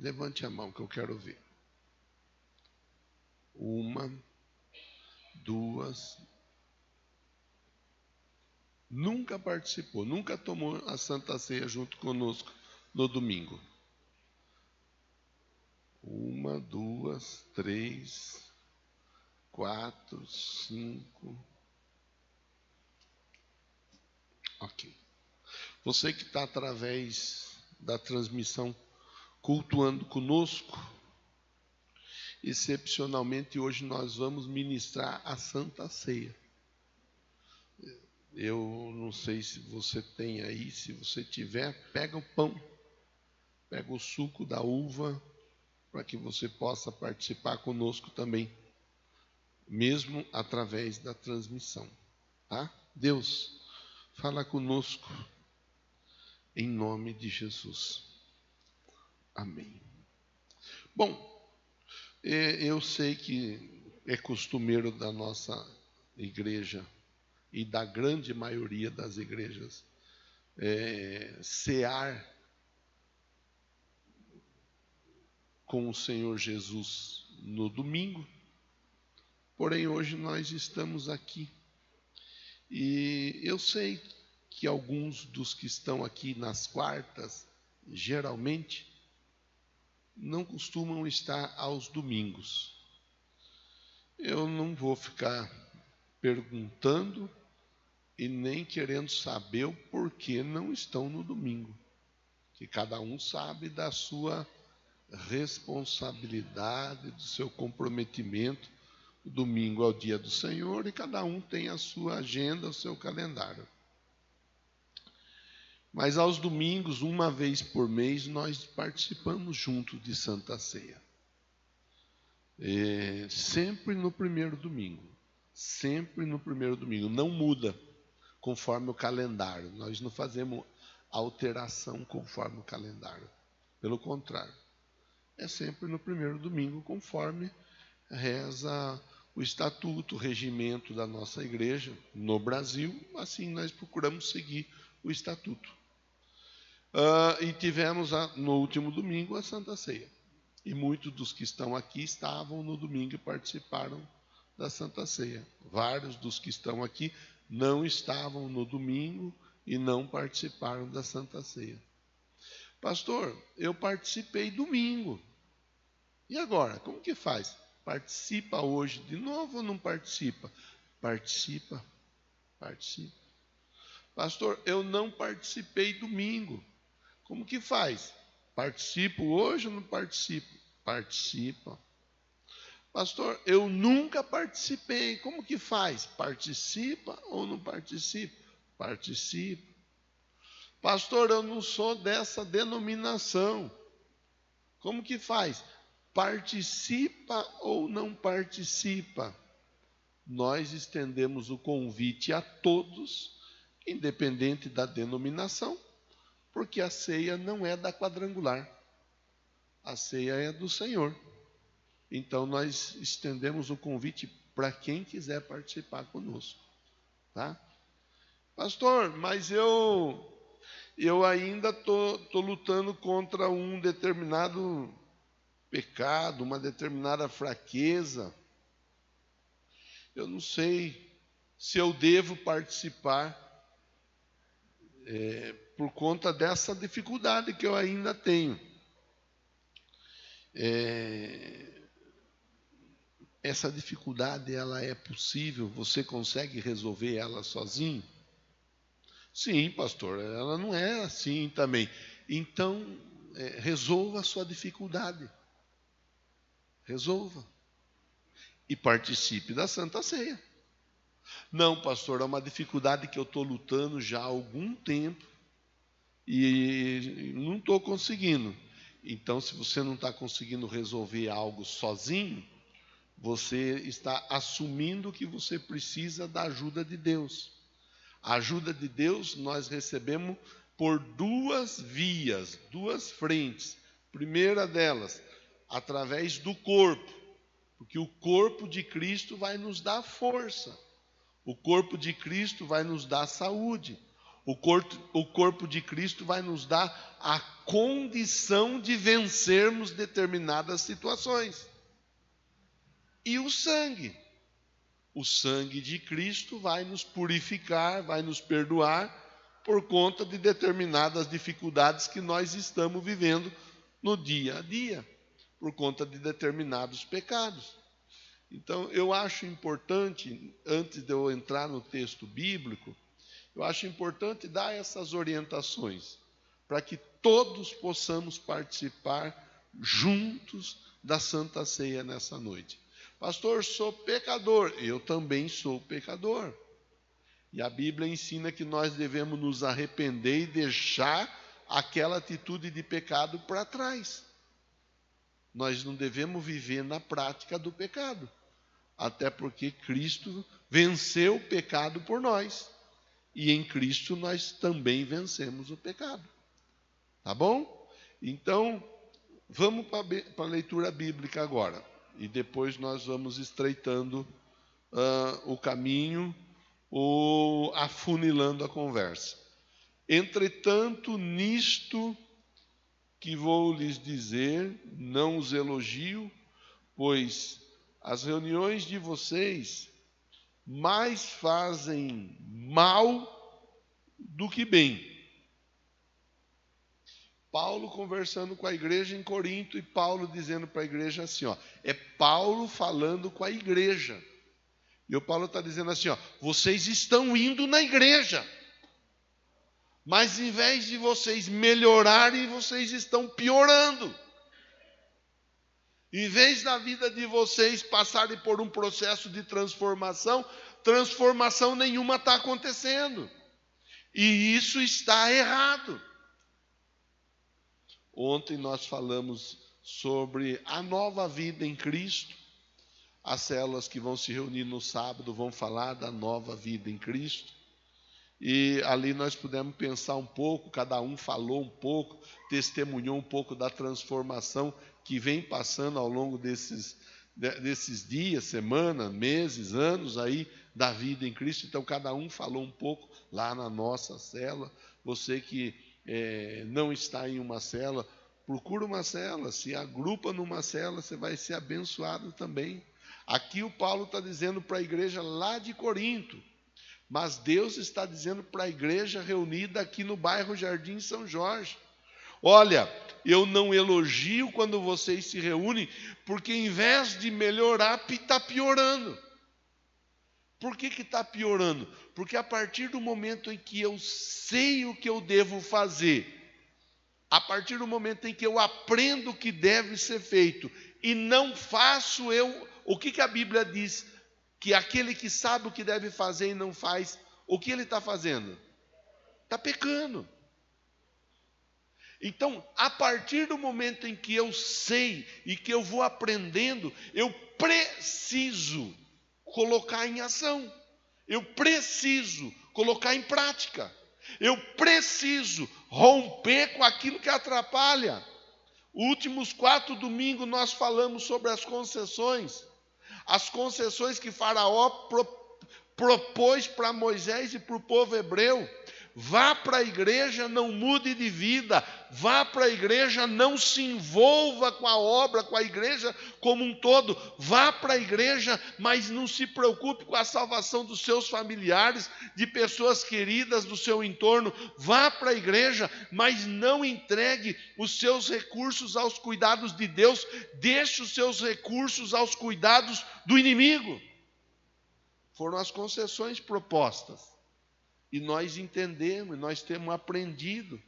Levante a mão que eu quero ver. 1, 2. Nunca participou, nunca tomou a Santa Ceia junto conosco no domingo. 1, 2, 3, 4, 5. Ok. Você que está através da transmissão cultuando conosco, excepcionalmente hoje nós vamos ministrar a Santa Ceia. Eu não sei se você tem aí, se você tiver, pega o pão, pega o suco da uva, para que você possa participar conosco também, mesmo através da transmissão, tá? Deus, fala conosco, em nome de Jesus. Amém. Bom, eu sei que é costumeiro da nossa igreja e da grande maioria das igrejas cear com o Senhor Jesus no domingo, porém hoje nós estamos aqui e eu sei que alguns dos que estão aqui nas quartas, geralmente, não costumam estar aos domingos. Eu não vou ficar perguntando e nem querendo saber o porquê não estão no domingo, que cada um sabe da sua responsabilidade, do seu comprometimento. O domingo é o dia do Senhor e cada um tem a sua agenda, o seu calendário. Mas aos domingos, uma vez por mês, nós participamos junto de Santa Ceia. Sempre no primeiro domingo. Sempre no primeiro domingo. Não muda conforme o calendário. Nós não fazemos alteração conforme o calendário. Pelo contrário. É sempre no primeiro domingo, conforme reza o estatuto, o regimento da nossa igreja no Brasil. Assim nós procuramos seguir o estatuto. E tivemos no último domingo a Santa Ceia. E muitos dos que estão aqui estavam no domingo e participaram da Santa Ceia. Vários dos que estão aqui não estavam no domingo e não participaram da Santa Ceia. Pastor, eu participei domingo. E agora, como que faz? Participa hoje de novo ou não participa? Participa. Pastor, eu não participei domingo. Como que faz? Participo hoje ou não participo? Participa. Pastor, eu nunca participei. Como que faz? Participa ou não participa? Participa. Pastor, eu não sou dessa denominação. Como que faz? Participa ou não participa? Nós estendemos o convite a todos, independente da denominação, porque a ceia não é da quadrangular. A ceia é do Senhor. Então nós estendemos o convite para quem quiser participar conosco, tá? Pastor, mas eu ainda tô lutando contra um determinado pecado, uma determinada fraqueza. Eu não sei se eu devo participar por conta dessa dificuldade que eu ainda tenho. Essa dificuldade, ela é possível? Você consegue resolver ela sozinho? Sim, pastor, ela não é assim também. Então, resolva a sua dificuldade. Resolva. E participe da Santa Ceia. Não, pastor, é uma dificuldade que eu estou lutando já há algum tempo e não estou conseguindo. Então, se você não está conseguindo resolver algo sozinho, você está assumindo que você precisa da ajuda de Deus. A ajuda de Deus nós recebemos por duas vias, duas frentes. Primeira delas, através do corpo, porque o corpo de Cristo vai nos dar força. O corpo de Cristo vai nos dar saúde. O corpo de Cristo vai nos dar a condição de vencermos determinadas situações. E o sangue? O sangue de Cristo vai nos purificar, vai nos perdoar por conta de determinadas dificuldades que nós estamos vivendo no dia a dia, por conta de determinados pecados. Então, eu acho importante, antes de eu entrar no texto bíblico, eu acho importante dar essas orientações, para que todos possamos participar juntos da Santa Ceia nessa noite. Pastor, sou pecador. Eu também sou pecador. E a Bíblia ensina que nós devemos nos arrepender e deixar aquela atitude de pecado para trás. Nós não devemos viver na prática do pecado, até porque Cristo venceu o pecado por nós. E em Cristo nós também vencemos o pecado. Tá bom? Então, vamos para a leitura bíblica agora. E depois nós vamos estreitando o caminho ou afunilando a conversa. Entretanto, nisto que vou lhes dizer, não os elogio, pois as reuniões de vocês mais fazem mal do que bem. Paulo conversando com a igreja em Corinto e Paulo dizendo para a igreja assim, é Paulo falando com a igreja. E o Paulo está dizendo assim, vocês estão indo na igreja, mas em vez de vocês melhorarem, vocês estão piorando. Em vez da vida de vocês passarem por um processo de transformação, transformação nenhuma está acontecendo. E isso está errado. Ontem nós falamos sobre a nova vida em Cristo. As células que vão se reunir no sábado vão falar da nova vida em Cristo. E ali nós pudemos pensar um pouco, cada um falou um pouco, testemunhou um pouco da transformação que vem passando ao longo desses dias, semanas, meses, anos aí da vida em Cristo. Então cada um falou um pouco lá na nossa célula. Você que não está em uma célula, procura uma célula, se agrupa numa célula, você vai ser abençoado também. Aqui o Paulo está dizendo para a igreja lá de Corinto, mas Deus está dizendo para a igreja reunida aqui no bairro Jardim São Jorge, olha, eu não elogio quando vocês se reúnem, porque em vez de melhorar, está piorando. Por que está piorando? Porque a partir do momento em que eu sei o que eu devo fazer, a partir do momento em que eu aprendo o que deve ser feito e não faço o que a Bíblia diz? Que aquele que sabe o que deve fazer e não faz, o que ele está fazendo? Está pecando. Então, a partir do momento em que eu sei e que eu vou aprendendo, eu preciso colocar em ação. Eu preciso colocar em prática. Eu preciso romper com aquilo que atrapalha. Últimos 4 domingos nós falamos sobre as concessões. As concessões que Faraó propôs para Moisés e para o povo hebreu. Vá para a igreja, não mude de vida. Vá para a igreja, não se envolva com a obra, com a igreja como um todo. Vá para a igreja, mas não se preocupe com a salvação dos seus familiares, de pessoas queridas do seu entorno. Vá para a igreja, mas não entregue os seus recursos aos cuidados de Deus. Deixe os seus recursos aos cuidados do inimigo. Foram as concessões propostas. E nós entendemos, nós temos aprendido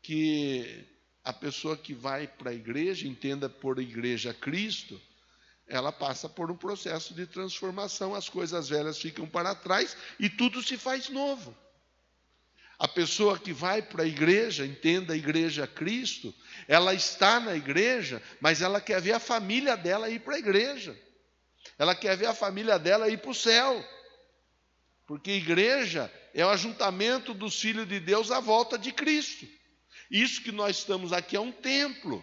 que a pessoa que vai para a igreja, entenda por igreja Cristo, ela passa por um processo de transformação, as coisas velhas ficam para trás e tudo se faz novo. A pessoa que vai para a igreja, entenda a igreja Cristo, ela está na igreja, mas ela quer ver a família dela ir para a igreja. Ela quer ver a família dela ir para o céu. Porque igreja é o ajuntamento dos filhos de Deus à volta de Cristo. Isso que nós estamos aqui é um templo.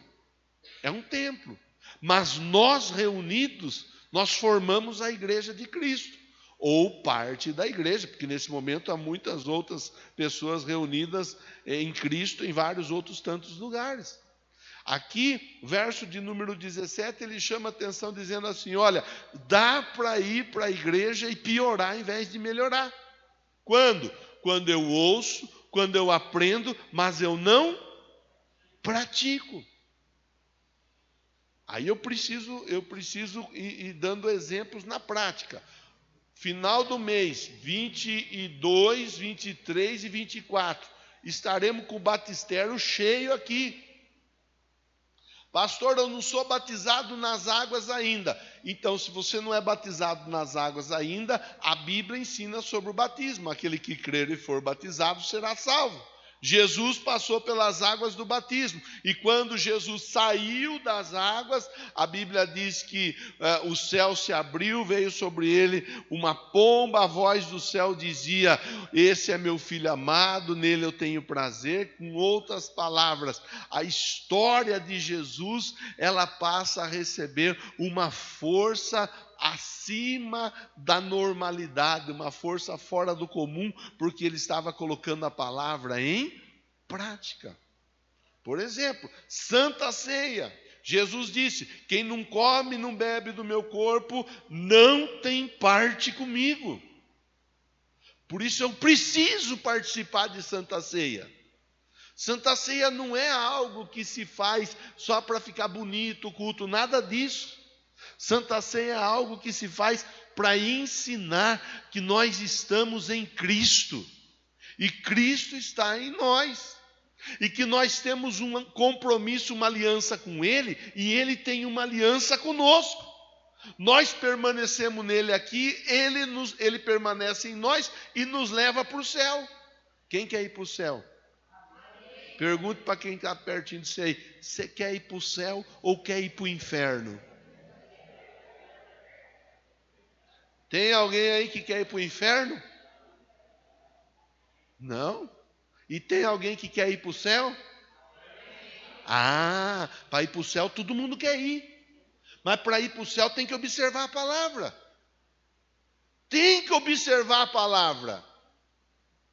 É um templo. Mas nós reunidos, nós formamos a igreja de Cristo. ou parte da igreja, porque nesse momento há muitas outras pessoas reunidas em Cristo em vários outros tantos lugares. Aqui, verso de número 17, ele chama a atenção dizendo assim, olha, dá para ir para a igreja e piorar em vez de melhorar. Quando? Quando eu ouço, quando eu aprendo, mas eu não pratico. Aí eu preciso ir dando exemplos na prática. Final do mês, 22, 23 e 24, estaremos com o batistério cheio aqui. Pastor, eu não sou batizado nas águas ainda. Então, se você não é batizado nas águas ainda, a Bíblia ensina sobre o batismo. Aquele que crer e for batizado será salvo. Jesus passou pelas águas do batismo. E quando Jesus saiu das águas, a Bíblia diz que o céu se abriu, veio sobre ele uma pomba, a voz do céu dizia, esse é meu filho amado, nele eu tenho prazer. Com outras palavras, a história de Jesus, ela passa a receber uma força acima da normalidade, uma força fora do comum, porque ele estava colocando a palavra em prática. Por exemplo, Santa Ceia. Jesus disse, quem não come, não bebe do meu corpo, não tem parte comigo. Por isso eu preciso participar de Santa Ceia. Santa Ceia não é algo que se faz só para ficar bonito o culto, nada disso. Santa Ceia é algo que se faz para ensinar que nós estamos em Cristo. E Cristo está em nós. E que nós temos um compromisso, uma aliança com Ele, e Ele tem uma aliança conosco. Nós permanecemos nele aqui, Ele permanece em nós e nos leva para o céu. Quem quer ir para o céu? Pergunte para quem está pertinho de você aí, você quer ir para o céu ou quer ir para o inferno? Tem alguém aí que quer ir para o inferno? Não. E tem alguém que quer ir para o céu? Ah, para ir para o céu todo mundo quer ir. Mas para ir para o céu tem que observar a palavra. Tem que observar a palavra.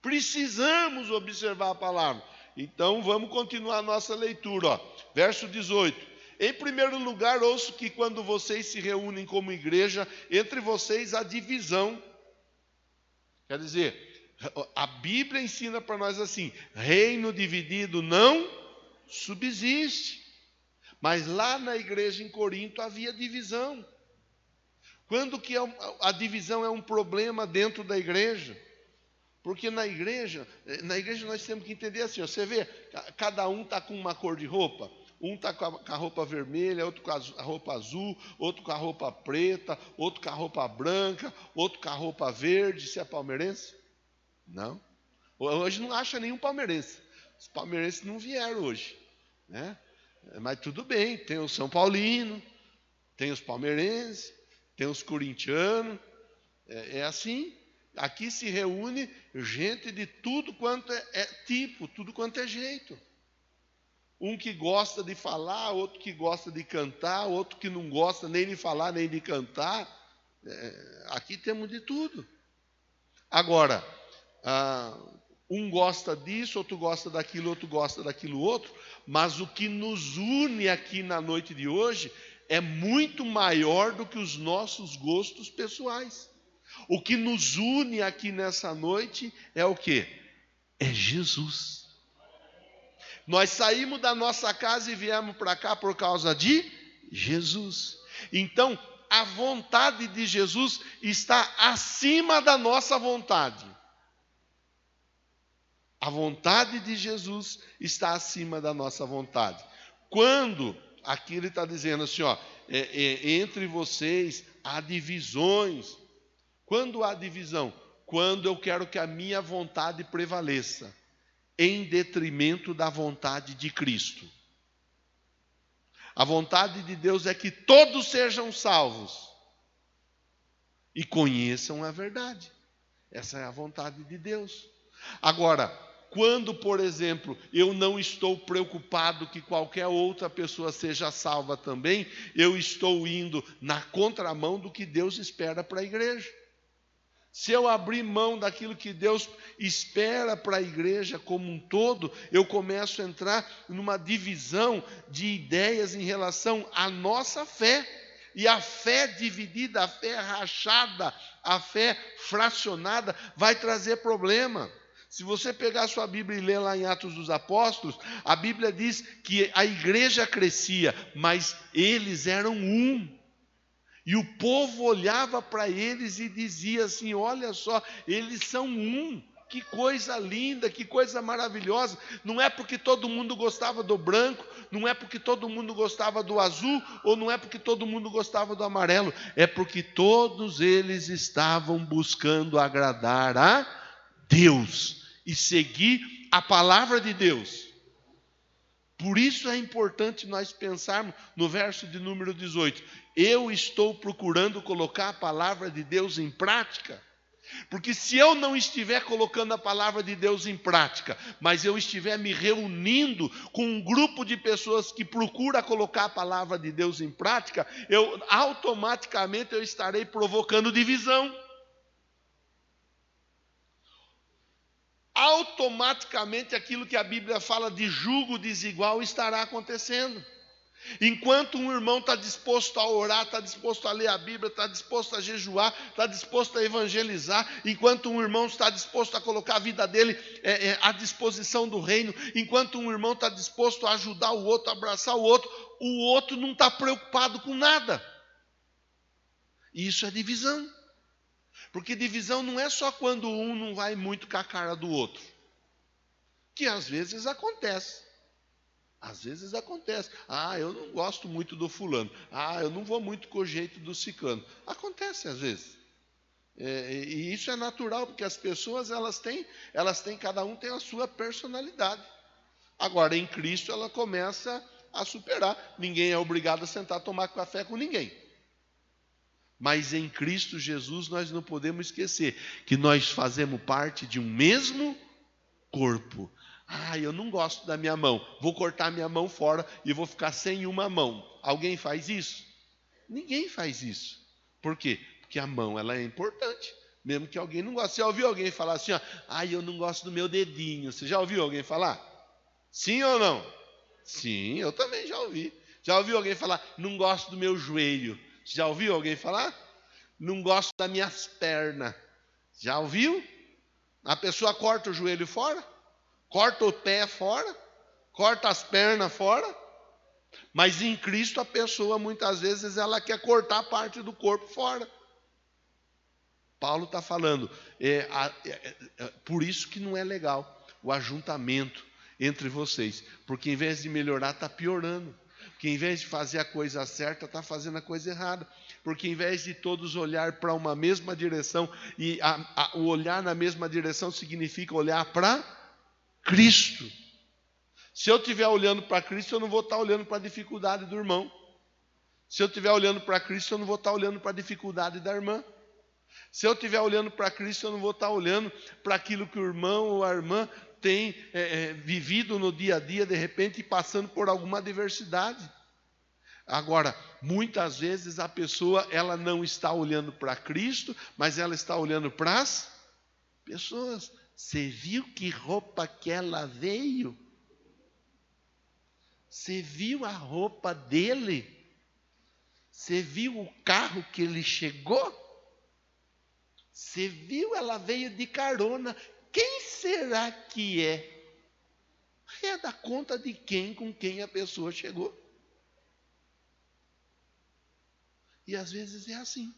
Precisamos observar a palavra. Então vamos continuar a nossa leitura. Ó. Verso 18. Em primeiro lugar, ouço que quando vocês se reúnem como igreja, entre vocês há divisão. Quer dizer, a Bíblia ensina para nós assim, reino dividido não subsiste. Mas lá na igreja em Corinto havia divisão. Quando que a divisão é um problema dentro da igreja? Porque na igreja nós temos que entender assim, ó, você vê, cada um está com uma cor de roupa. Um está com a roupa vermelha, outro com a roupa azul, outro com a roupa preta, outro com a roupa branca, outro com a roupa verde. Você é palmeirense? Não. Hoje não acha nenhum palmeirense. Os palmeirenses não vieram hoje, né? Mas tudo bem, tem o São Paulino, tem os palmeirenses, tem os corintianos, é assim. Aqui se reúne gente de tudo quanto é tipo, tudo quanto é jeito. Um que gosta de falar, outro que gosta de cantar, outro que não gosta nem de falar nem de cantar. Aqui temos de tudo. Agora, um gosta disso, outro gosta daquilo, outro gosta daquilo outro, mas o que nos une aqui na noite de hoje é muito maior do que os nossos gostos pessoais. O que nos une aqui nessa noite é o quê? É Jesus. Nós saímos da nossa casa e viemos para cá por causa de Jesus. Então, a vontade de Jesus está acima da nossa vontade. A vontade de Jesus está acima da nossa vontade. Quando, aqui ele está dizendo assim, ó, entre vocês há divisões. Quando há divisão? Quando eu quero que a minha vontade prevaleça, em detrimento da vontade de Cristo. A vontade de Deus é que todos sejam salvos e conheçam a verdade. Essa é a vontade de Deus. Agora, quando, por exemplo, eu não estou preocupado que qualquer outra pessoa seja salva também, eu estou indo na contramão do que Deus espera para a igreja. Se eu abrir mão daquilo que Deus espera para a igreja como um todo, eu começo a entrar numa divisão de ideias em relação à nossa fé. E a fé dividida, a fé rachada, a fé fracionada vai trazer problema. Se você pegar a sua Bíblia e ler lá em Atos dos Apóstolos, a Bíblia diz que a igreja crescia, mas eles eram um. E o povo olhava para eles e dizia assim: olha só, eles são um. Que coisa linda, que coisa maravilhosa. Não é porque todo mundo gostava do branco, não é porque todo mundo gostava do azul, ou não é porque todo mundo gostava do amarelo. É porque todos eles estavam buscando agradar a Deus e seguir a palavra de Deus. Por isso é importante nós pensarmos no verso de número 18. Eu estou procurando colocar a palavra de Deus em prática. Porque se eu não estiver colocando a palavra de Deus em prática, mas eu estiver me reunindo com um grupo de pessoas que procura colocar a palavra de Deus em prática, automaticamente eu estarei provocando divisão. Automaticamente aquilo que a Bíblia fala de jugo desigual estará acontecendo. Enquanto um irmão está disposto a orar, está disposto a ler a Bíblia, está disposto a jejuar, está disposto a evangelizar, enquanto um irmão está disposto a colocar a vida dele à disposição do reino, enquanto um irmão está disposto a ajudar o outro, a abraçar o outro não está preocupado com nada. E isso é divisão. Porque divisão não é só quando um não vai muito com a cara do outro, que às vezes acontece. Às vezes acontece. Eu não gosto muito do fulano. Eu não vou muito com o jeito do ciclano. Acontece às vezes. E isso é natural, porque as pessoas elas têm, cada um tem a sua personalidade. Agora, em Cristo, ela começa a superar. Ninguém é obrigado a sentar a tomar café com ninguém. Mas em Cristo Jesus nós não podemos esquecer que nós fazemos parte de um mesmo corpo. Eu não gosto da minha mão, vou cortar minha mão fora e vou ficar sem uma mão. Alguém faz isso? Ninguém faz isso. Por quê? Porque a mão ela é importante, mesmo que alguém não goste. Você já ouviu alguém falar assim, eu não gosto do meu dedinho? Você já ouviu alguém falar? Sim ou não? Sim, eu também já ouvi. Já ouviu alguém falar, não gosto do meu joelho? Já ouviu alguém falar? Não gosto das minhas pernas. Já ouviu? A pessoa corta o joelho fora, corta o pé fora, corta as pernas fora. Mas em Cristo a pessoa muitas vezes ela quer cortar a parte do corpo fora. Paulo está falando, por isso que não é legal o ajuntamento entre vocês. Porque em vez de melhorar está piorando. Porque em vez de fazer a coisa certa, está fazendo a coisa errada. Porque em vez de todos olhar para uma mesma direção, e o olhar na mesma direção significa olhar para Cristo. Se eu estiver olhando para Cristo, eu não vou estar olhando para a dificuldade do irmão. Se eu estiver olhando para Cristo, eu não vou estar olhando para a dificuldade da irmã. Se eu estiver olhando para Cristo, eu não vou estar olhando para aquilo que o irmão ou a irmã tem vivido no dia a dia, de repente passando por alguma adversidade. Agora, muitas vezes a pessoa ela não está olhando para Cristo, mas ela está olhando para as pessoas. Você viu que roupa que ela veio? Você viu a roupa dele? Você viu o carro que ele chegou? Você viu? Ela veio de carona. Quem será que é? É da conta de quem, com quem a pessoa chegou. E às vezes é assim.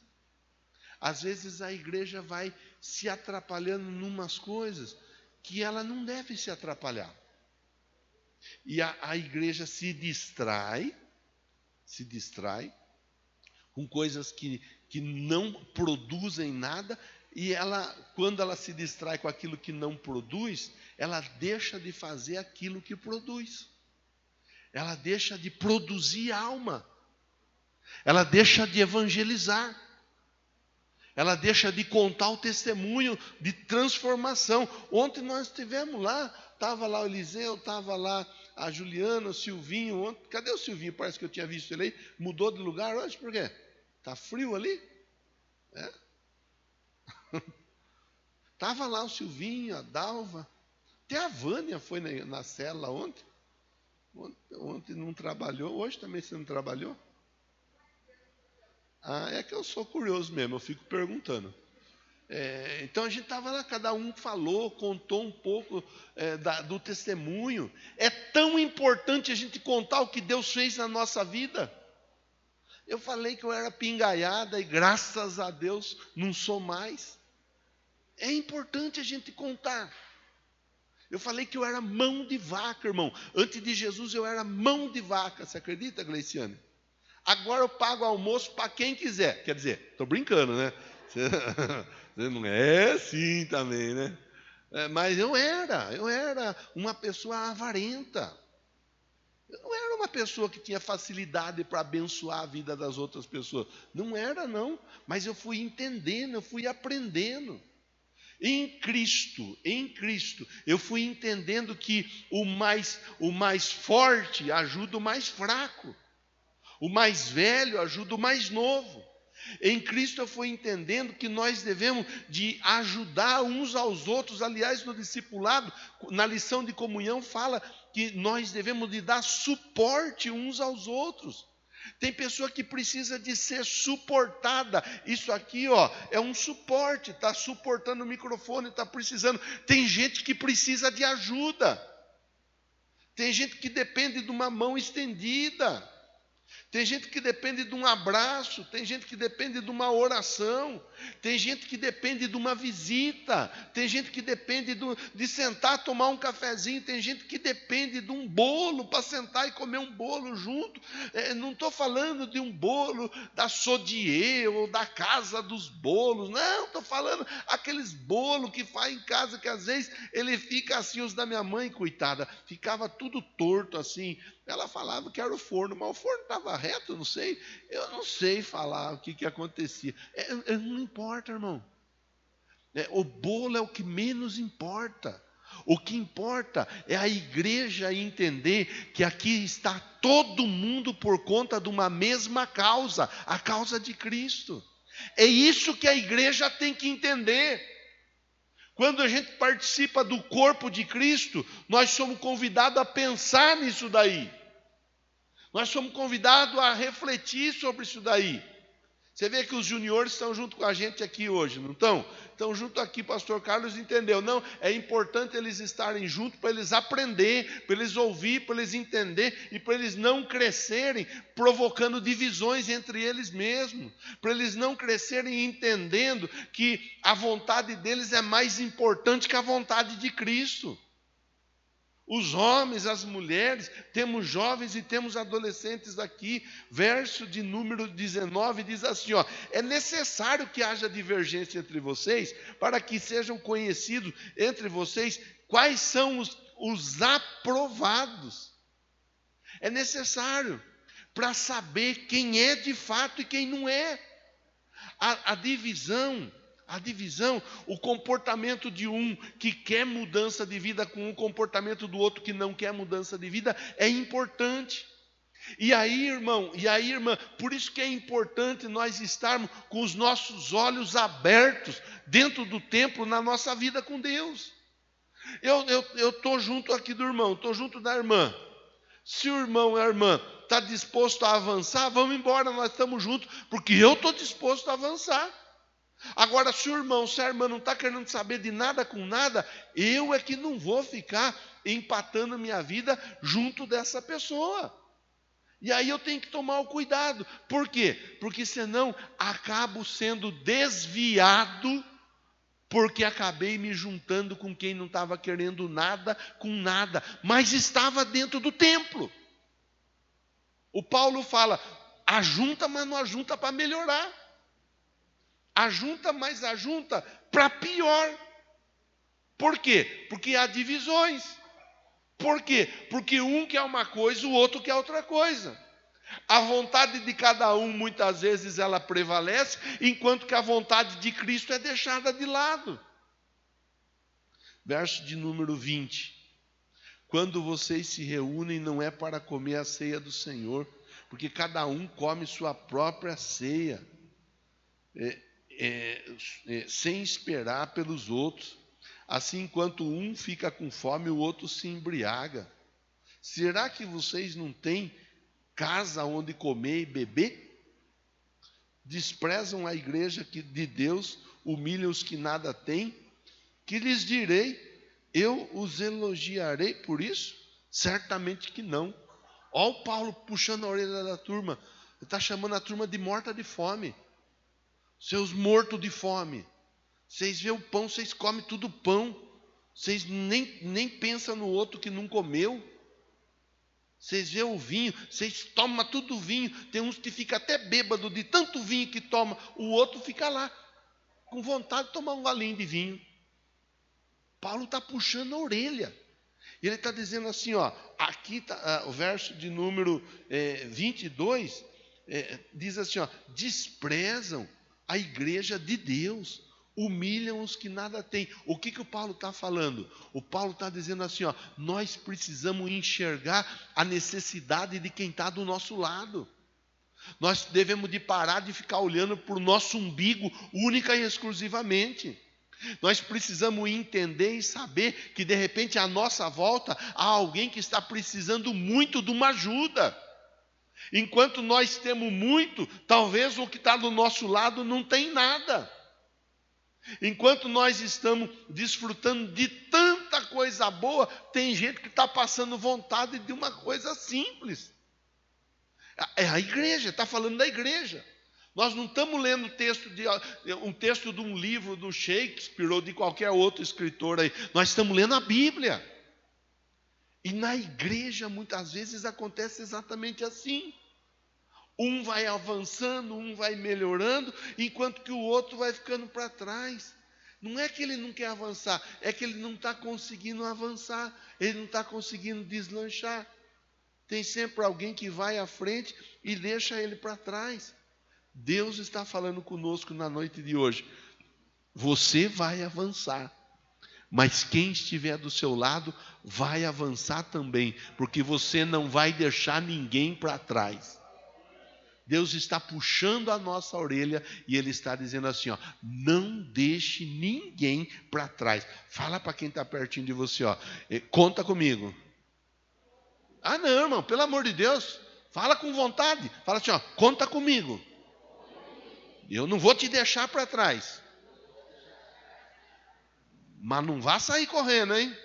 Às vezes a igreja vai se atrapalhando em umas coisas que ela não deve se atrapalhar. E a igreja se distrai com coisas que não produzem nada, e quando ela se distrai com aquilo que não produz, ela deixa de fazer aquilo que produz. Ela deixa de produzir alma. Ela deixa de evangelizar. Ela deixa de contar o testemunho de transformação. Ontem nós estivemos lá, estava lá o Eliseu, estava lá a Juliana, o Silvinho. Cadê o Silvinho? Parece que eu tinha visto ele aí. Mudou de lugar hoje, por quê? Está frio ali? Estava lá o Silvinho, a Dalva. Até a Vânia foi na célula ontem. Ontem não trabalhou. Hoje também você não trabalhou? É que eu sou curioso mesmo, eu fico perguntando. Então a gente estava lá, cada um falou, contou um pouco do testemunho. É tão importante a gente contar o que Deus fez na nossa vida. Eu falei que eu era pingaiada e graças a Deus não sou mais. É importante a gente contar. Eu falei que eu era mão de vaca, irmão. Antes de Jesus eu era mão de vaca. Você acredita, Gleiciane? Agora eu pago almoço para quem quiser. Quer dizer, estou brincando, né? Você não é assim também, né? Mas eu era uma pessoa avarenta. Eu não era uma pessoa que tinha facilidade para abençoar a vida das outras pessoas. Não era, não. Mas eu fui entendendo, eu fui aprendendo. Em Cristo, eu fui entendendo que o mais forte ajuda o mais fraco. O mais velho ajuda o mais novo. Em Cristo eu fui entendendo que nós devemos de ajudar uns aos outros. Aliás, no discipulado, na lição de comunhão, fala que nós devemos de dar suporte uns aos outros. Tem pessoa que precisa de ser suportada. Isso aqui, é um suporte. Está suportando o microfone, está precisando. Tem gente que precisa de ajuda. Tem gente que depende de uma mão estendida. Tem gente que depende de um abraço, tem gente que depende de uma oração, tem gente que depende de uma visita, tem gente que depende de sentar, tomar um cafezinho, tem gente que depende de um bolo para sentar e comer um bolo junto. Não estou falando de um bolo da Sodier ou da Casa dos Bolos, não, estou falando aqueles bolos que faz em casa, que às vezes ele fica assim, os da minha mãe, coitada, ficava tudo torto assim. Ela falava que era o forno, mas o forno estava reto, não sei. Eu não sei falar o que acontecia. Não importa, irmão. O bolo é o que menos importa. O que importa é a igreja entender que aqui está todo mundo por conta de uma mesma causa, a causa de Cristo. É isso que a igreja tem que entender. Quando a gente participa do corpo de Cristo, nós somos convidados a pensar nisso daí. Nós somos convidados a refletir sobre isso daí. Você vê que os juniores estão junto com a gente aqui hoje, não estão? Estão junto aqui, pastor Carlos entendeu. Não, é importante eles estarem juntos para eles aprender, para eles ouvir, para eles entender e para eles não crescerem provocando divisões entre eles mesmos. Para eles não crescerem entendendo que a vontade deles é mais importante que a vontade de Cristo. Os homens, as mulheres, temos jovens e temos adolescentes aqui. Verso de número 19 diz assim, é necessário que haja divergência entre vocês, para que sejam conhecidos entre vocês quais são os aprovados. É necessário para saber quem é de fato e quem não é. A divisão, o comportamento de um que quer mudança de vida com o comportamento do outro que não quer mudança de vida é importante. E aí, irmão, irmã, por isso que é importante nós estarmos com os nossos olhos abertos dentro do templo na nossa vida com Deus. Eu estou junto aqui do irmão, estou junto da irmã. Se o irmão e a irmã está disposto a avançar, vamos embora, nós estamos juntos, porque eu estou disposto a avançar. Agora, se o irmão, se a irmã não está querendo saber de nada com nada, eu é que não vou ficar empatando minha vida junto dessa pessoa. E aí eu tenho que tomar o cuidado. Por quê? Porque senão acabo sendo desviado, porque acabei me juntando com quem não estava querendo nada com nada, mas estava dentro do templo. O Paulo fala, ajunta, mas não ajunta para melhorar. Ajunta, mas ajunta para pior. Por quê? Porque há divisões. Por quê? Porque um quer uma coisa, o outro quer outra coisa. A vontade de cada um, muitas vezes, ela prevalece, enquanto que a vontade de Cristo é deixada de lado. Verso de número 20. Quando vocês se reúnem, não é para comer a ceia do Senhor, porque cada um come sua própria ceia. sem esperar pelos outros. Assim, enquanto um fica com fome, o outro se embriaga. Será que vocês não têm casa onde comer e beber? Desprezam a igreja de Deus, humilham os que nada têm. Que lhes direi? Eu os elogiarei por isso? Certamente que não. Olha o Paulo puxando a orelha da turma. Ele está chamando a turma de morta de fome. Seus mortos de fome. Vocês vêem o pão, vocês comem tudo pão. Vocês nem pensam no outro que não comeu. Vocês vêem o vinho, vocês tomam tudo vinho. Tem uns que ficam até bêbado de tanto vinho que toma. O outro fica lá, com vontade de tomar um golinho de vinho. Paulo está puxando a orelha. Ele está dizendo assim, ó, aqui está o verso de número 22, diz assim, ó, desprezam a igreja de Deus, humilham os que nada têm. O que o Paulo está falando? O Paulo está dizendo assim, ó, nós precisamos enxergar a necessidade de quem está do nosso lado. Nós devemos de parar de ficar olhando para o nosso umbigo única e exclusivamente. Nós precisamos entender e saber que de repente à nossa volta há alguém que está precisando muito de uma ajuda. Enquanto nós temos muito, talvez o que está do nosso lado não tem nada. Enquanto nós estamos desfrutando de tanta coisa boa, tem gente que está passando vontade de uma coisa simples. É a igreja, está falando da igreja. Nós não estamos lendo um texto de um livro do Shakespeare ou de qualquer outro escritor aí. Nós estamos lendo a Bíblia. E na igreja, muitas vezes, acontece exatamente assim. Um vai avançando, um vai melhorando, enquanto que o outro vai ficando para trás. Não é que ele não quer avançar, é que ele não está conseguindo avançar, ele não está conseguindo deslanchar. Tem sempre alguém que vai à frente e deixa ele para trás. Deus está falando conosco na noite de hoje. Você vai avançar, mas quem estiver do seu lado vai avançar também, porque você não vai deixar ninguém para trás. Deus está puxando a nossa orelha e Ele está dizendo assim, ó, não deixe ninguém para trás. Fala para quem está pertinho de você, ó, conta comigo. Ah não, irmão, pelo amor de Deus, fala com vontade. Fala assim, ó, conta comigo. Eu não vou te deixar para trás. Mas não vá sair correndo, hein?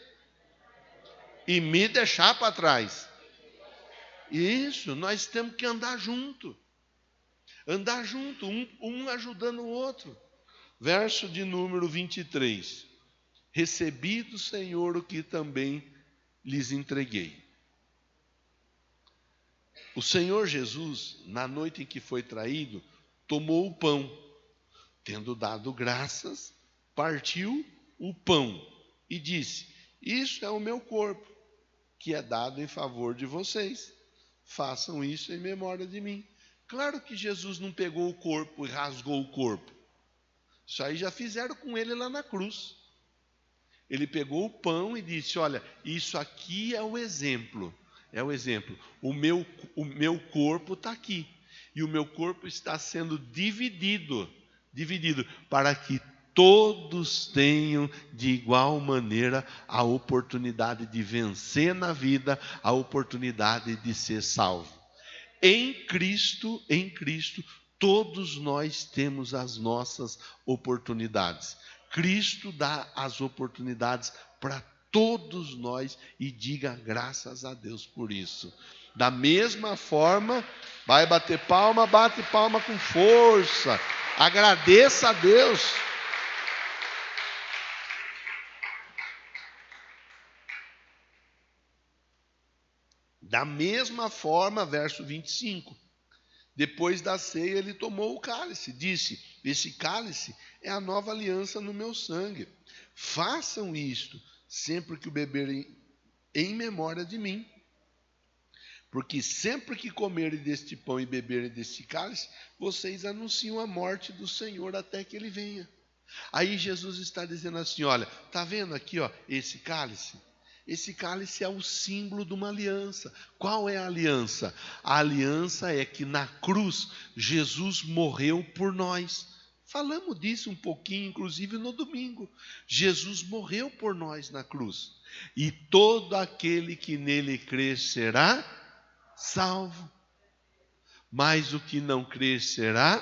E me deixar para trás. Isso, nós temos que andar junto. Andar junto, um ajudando o outro. Verso de número 23. Recebi do Senhor o que também lhes entreguei. O Senhor Jesus, na noite em que foi traído, tomou o pão, tendo dado graças, partiu o pão e disse, isso é o meu corpo, que é dado em favor de vocês. Façam isso em memória de mim. Claro que Jesus não pegou o corpo e rasgou o corpo. Isso aí já fizeram com ele lá na cruz. Ele pegou o pão e disse, olha, isso aqui é o exemplo. É o exemplo. O meu corpo está aqui. E o meu corpo está sendo dividido para que todos tenham de igual maneira a oportunidade de vencer na vida, a oportunidade de ser salvo. Em Cristo, todos nós temos as nossas oportunidades. Cristo dá as oportunidades para todos nós e diga graças a Deus por isso. Da mesma forma, vai bater palma, bate palma com força. Agradeça a Deus. Da mesma forma, verso 25. Depois da ceia, ele tomou o cálice. Disse, esse cálice é a nova aliança no meu sangue. Façam isto sempre que o beberem em memória de mim. Porque sempre que comerem deste pão e beberem deste cálice, vocês anunciam a morte do Senhor até que Ele venha. Aí Jesus está dizendo assim, olha, está vendo aqui, ó, esse cálice? Esse cálice é o símbolo de uma aliança. Qual é a aliança? A aliança é que na cruz, Jesus morreu por nós. Falamos disso um pouquinho, inclusive no domingo. Jesus morreu por nós na cruz. E todo aquele que nele crer será salvo. Mas o que não crer será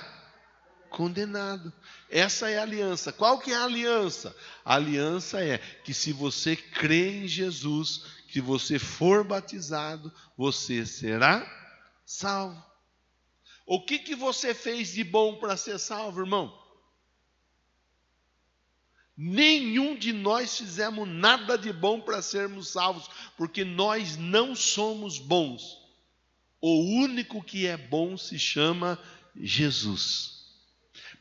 condenado. Essa é a aliança. Qual que é a aliança? A aliança é que se você crê em Jesus, que você for batizado, você será salvo. O que você fez de bom para ser salvo, irmão? Nenhum de nós fizemos nada de bom para sermos salvos, porque nós não somos bons. O único que é bom se chama Jesus.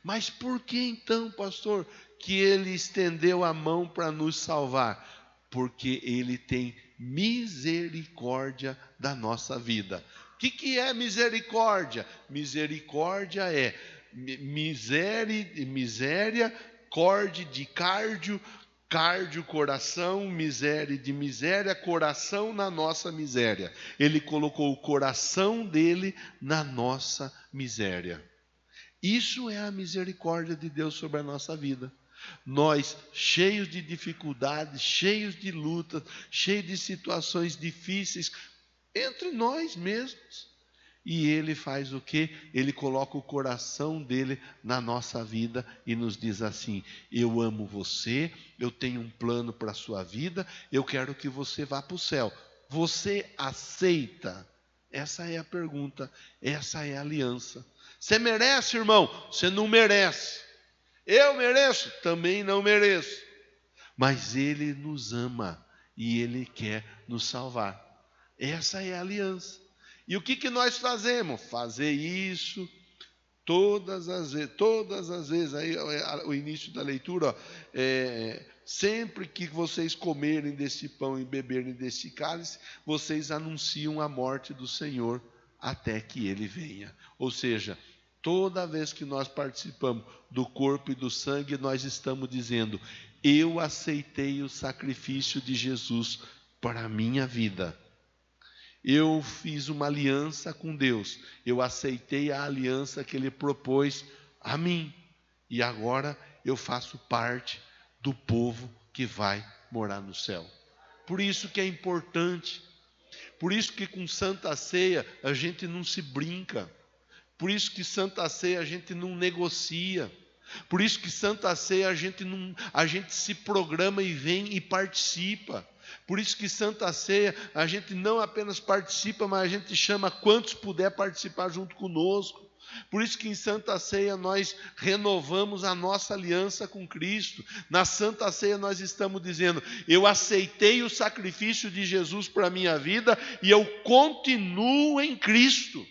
Mas por que então, pastor, que ele estendeu a mão para nos salvar? Porque ele tem misericórdia da nossa vida. O que é misericórdia? Misericórdia é miséria, corde de cardio, coração, miséria de miséria, coração na nossa miséria. Ele colocou o coração dele na nossa miséria. Isso é a misericórdia de Deus sobre a nossa vida. Nós, cheios de dificuldades, cheios de lutas, cheios de situações difíceis, entre nós mesmos. E ele faz o quê? Ele coloca o coração dele na nossa vida e nos diz assim: eu amo você, eu tenho um plano para a sua vida, eu quero que você vá para o céu. Você aceita? Essa é a pergunta, essa é a aliança. Você merece, irmão? Você não merece. Eu mereço? Também não mereço. Mas ele nos ama e ele quer nos salvar. Essa é a aliança. E o que nós fazemos? Fazer isso todas as vezes. Aí o início da leitura, sempre que vocês comerem desse pão e beberem desse cálice, vocês anunciam a morte do Senhor até que ele venha. Ou seja, toda vez que nós participamos do corpo e do sangue, nós estamos dizendo: eu aceitei o sacrifício de Jesus para a minha vida. Eu fiz uma aliança com Deus. Eu aceitei a aliança que Ele propôs a mim. E agora eu faço parte do povo que vai morar no céu. Por isso que é importante. Por isso que com Santa Ceia a gente não se brinca. Por isso que Santa Ceia a gente não negocia. Por isso que Santa Ceia a gente se programa e vem e participa. Por isso que Santa Ceia a gente não apenas participa, mas a gente chama quantos puder participar junto conosco. Por isso que em Santa Ceia nós renovamos a nossa aliança com Cristo. Na Santa Ceia nós estamos dizendo: eu aceitei o sacrifício de Jesus para a minha vida e eu continuo em Cristo.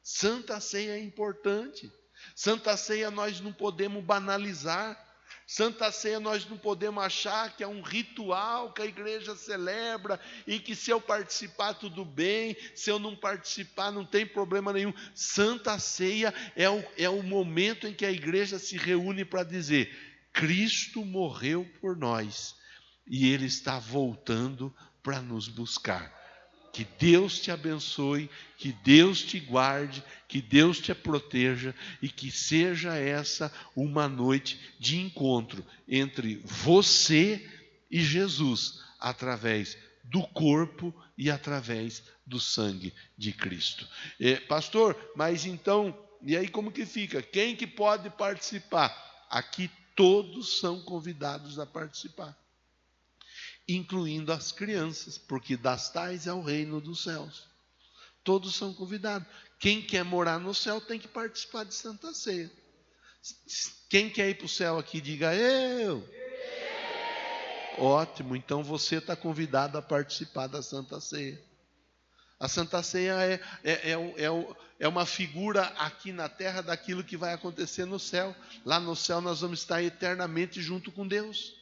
Santa Ceia é importante. Santa Ceia nós não podemos banalizar. Santa Ceia nós não podemos achar que é um ritual que a igreja celebra e que se eu participar tudo bem, se eu não participar não tem problema nenhum. Santa Ceia é o momento em que a igreja se reúne para dizer: Cristo morreu por nós e Ele está voltando para nos buscar. Que Deus te abençoe, que Deus te guarde, que Deus te proteja e que seja essa uma noite de encontro entre você e Jesus, através do corpo e através do sangue de Cristo. Pastor, mas então, e aí como que fica? Quem que pode participar? Aqui todos são convidados a participar, incluindo as crianças, porque das tais é o reino dos céus. Todos são convidados. Quem quer morar no céu tem que participar de Santa Ceia. Quem quer ir para o céu aqui, diga eu. Ótimo, então você está convidado a participar da Santa Ceia. A Santa Ceia é uma figura aqui na terra daquilo que vai acontecer no céu. Lá no céu nós vamos estar eternamente junto com Deus.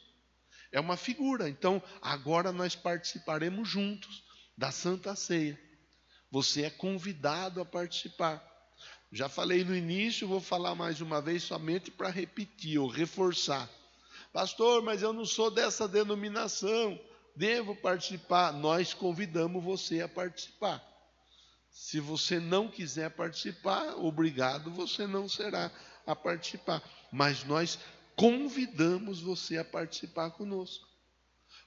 É uma figura. Então, agora nós participaremos juntos da Santa Ceia. Você é convidado a participar. Já falei no início, vou falar mais uma vez somente para repetir ou reforçar. Pastor, mas eu não sou dessa denominação. Devo participar? Nós convidamos você a participar. Se você não quiser participar, obrigado, você não será a participar. Mas nós convidamos você a participar conosco.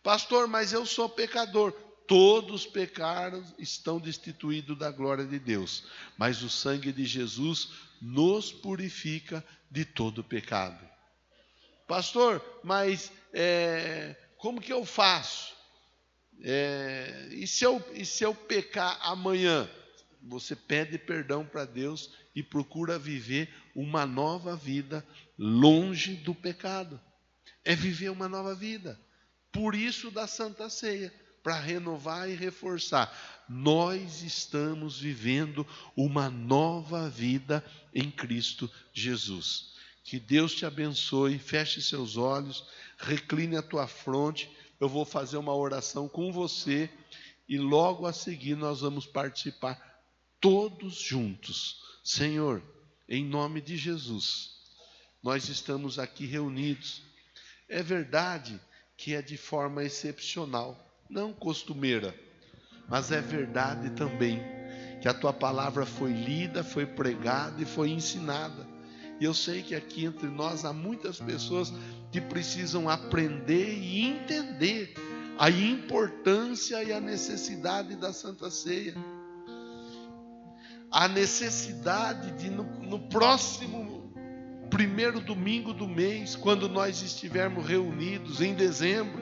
Pastor, mas eu sou pecador. Todos pecaram, estão destituídos da glória de Deus. Mas o sangue de Jesus nos purifica de todo pecado. Pastor, mas como que eu faço? E se eu pecar amanhã? Você pede perdão para Deus e procura viver uma nova vida longe do pecado. É viver uma nova vida. Por isso da Santa Ceia, para renovar e reforçar. Nós estamos vivendo uma nova vida em Cristo Jesus. Que Deus te abençoe, feche seus olhos, recline a tua fronte. Eu vou fazer uma oração com você e logo a seguir nós vamos participar todos juntos. Senhor, em nome de Jesus, nós estamos aqui reunidos. É verdade que é de forma excepcional, não costumeira, mas é verdade também que a tua palavra foi lida, foi pregada e foi ensinada. E eu sei que aqui entre nós há muitas pessoas que precisam aprender e entender a importância e a necessidade da Santa Ceia. A necessidade de no próximo primeiro domingo do mês, quando nós estivermos reunidos em dezembro,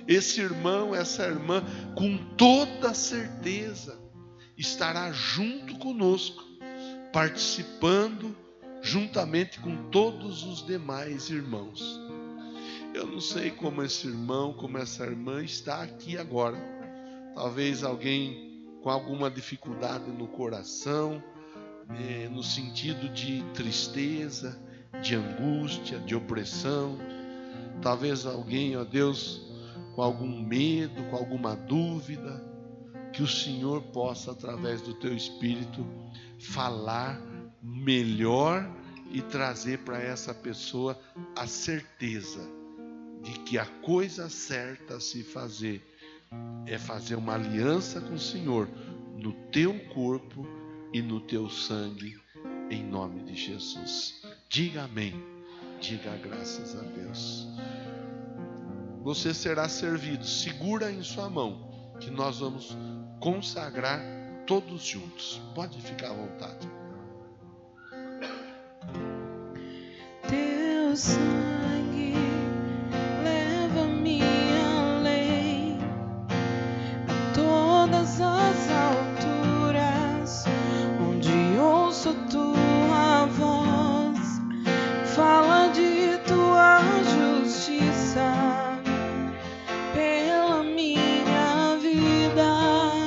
esse irmão, essa irmã, com toda certeza, estará junto conosco, participando juntamente com todos os demais irmãos. Eu não sei como esse irmão, como essa irmã está aqui agora. Talvez alguém com alguma dificuldade no coração, no sentido de tristeza, de angústia, de opressão. Talvez alguém, ó Deus, com algum medo, com alguma dúvida. Que o Senhor possa, através do teu Espírito, falar melhor e trazer para essa pessoa a certeza de que a coisa certa a se fazer é fazer uma aliança com o Senhor no teu corpo e no teu sangue, em nome de Jesus. Diga amém, diga graças a Deus. Você será servido, segura em sua mão, que nós vamos consagrar todos juntos. Pode ficar à vontade. Teu sangue leva-me além, a todas as alturas, onde ouço tua voz, fala de tua justiça pela minha vida.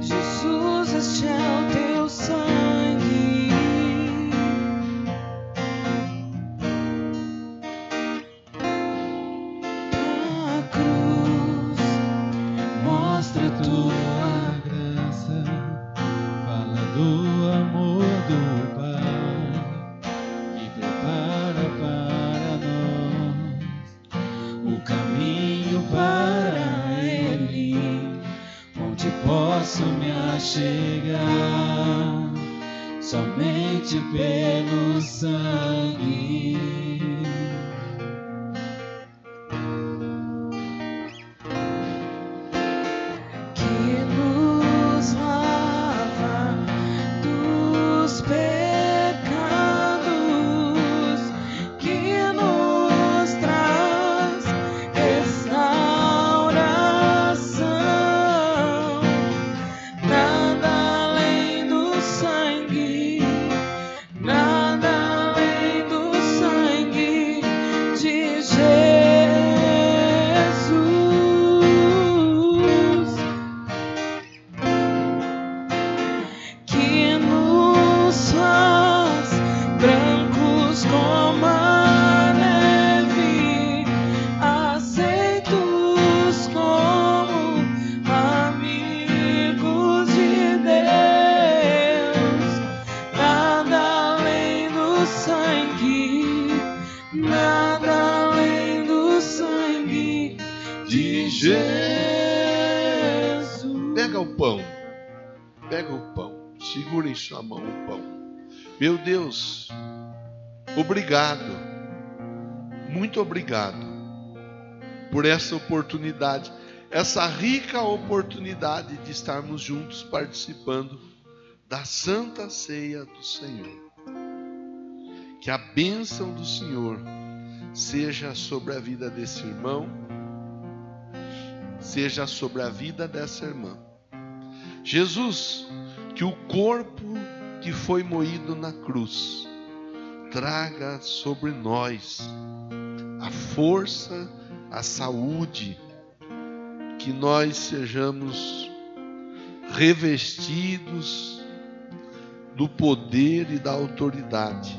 Jesus, este é o teu sangue. A cruz mostra tua graça, fala do amor do Pai, que prepara para nós o caminho para Ele, onde posso me achegar, somente pelo sangue. que nos lava dos pecados, que nos traz restauração. Nada além do sangue, nada além do sangue de Jesus. Que nos faz brancos como a neve, aceitos como amigos de Deus. Nada além do sangue, nada além do sangue de Jesus. Pega o pão. Pega o pão. Segura em sua mão o pão. Meu Deus, obrigado, muito obrigado por essa oportunidade, essa rica oportunidade de estarmos juntos participando da Santa Ceia do Senhor. Que a bênção do Senhor seja sobre a vida desse irmão, seja sobre a vida dessa irmã. Jesus, que o corpo que foi moído na cruz traga sobre nós a força, a saúde, que nós sejamos revestidos do poder e da autoridade,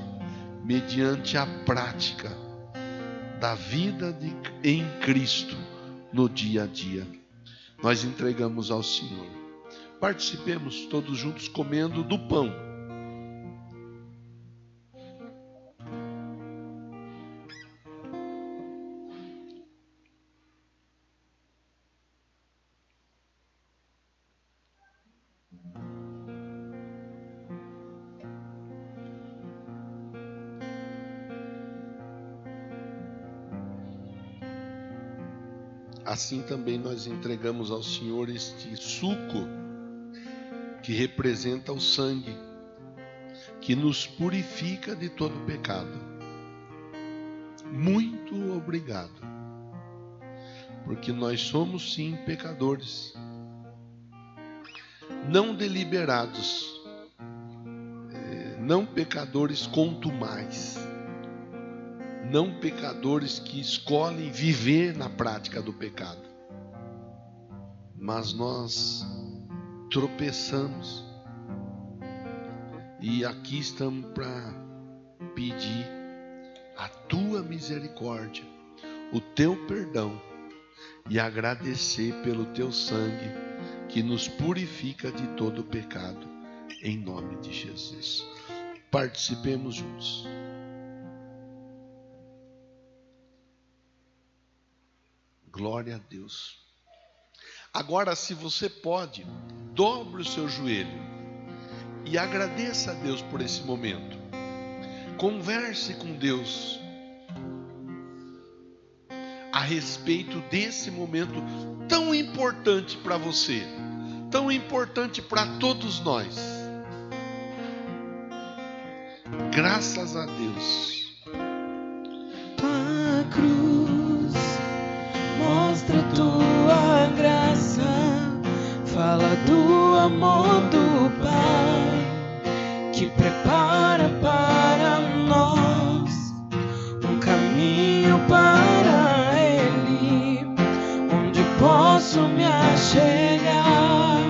mediante a prática da vida em Cristo no dia a dia. Nós entregamos ao Senhor. Participemos todos juntos comendo do pão. Assim também nós entregamos ao Senhor este suco, que representa o sangue, que nos purifica de todo pecado. Muito obrigado, porque nós somos sim pecadores, não deliberados, não pecadores contumazes, não pecadores que escolhem viver na prática do pecado, mas nós tropeçamos e aqui estamos para pedir a tua misericórdia, o teu perdão e agradecer pelo teu sangue que nos purifica de todo pecado, em nome de Jesus. Participemos juntos. Glória a Deus. Agora, se você pode, dobre o seu joelho e agradeça a Deus por esse momento. Converse com Deus a respeito desse momento tão importante para você, tão importante para todos nós. Graças a Deus. Tua cruz mostra tua graça, fala do amor do Pai, que prepara para nós um caminho para Ele, onde posso me achegar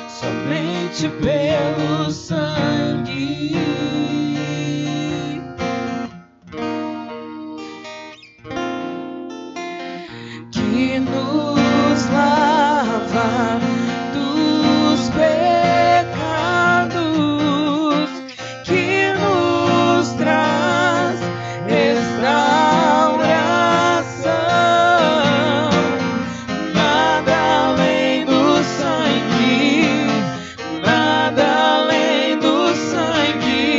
somente pelo sangue. Que nos lava dos pecados, que nos traz restauração. Nada além do sangue, nada além do sangue.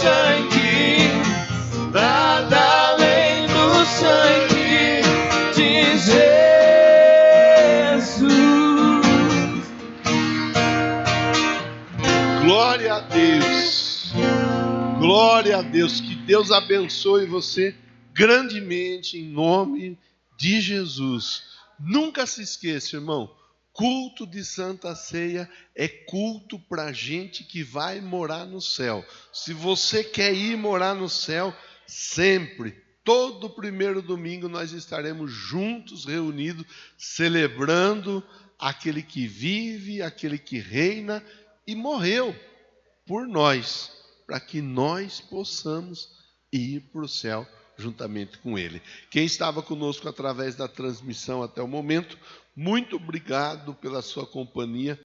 sangue, nada além do sangue de Jesus. Glória a Deus. Glória a Deus. Que Deus abençoe você grandemente em nome de Jesus. Nunca se esqueça, irmão. Culto de Santa Ceia é culto para gente que vai morar no céu. Se você quer ir morar no céu, sempre, todo primeiro domingo, nós estaremos juntos, reunidos, celebrando aquele que vive, aquele que reina e morreu por nós, para que nós possamos ir para o céu juntamente com Ele. Quem estava conosco através da transmissão até o momento, muito obrigado pela sua companhia.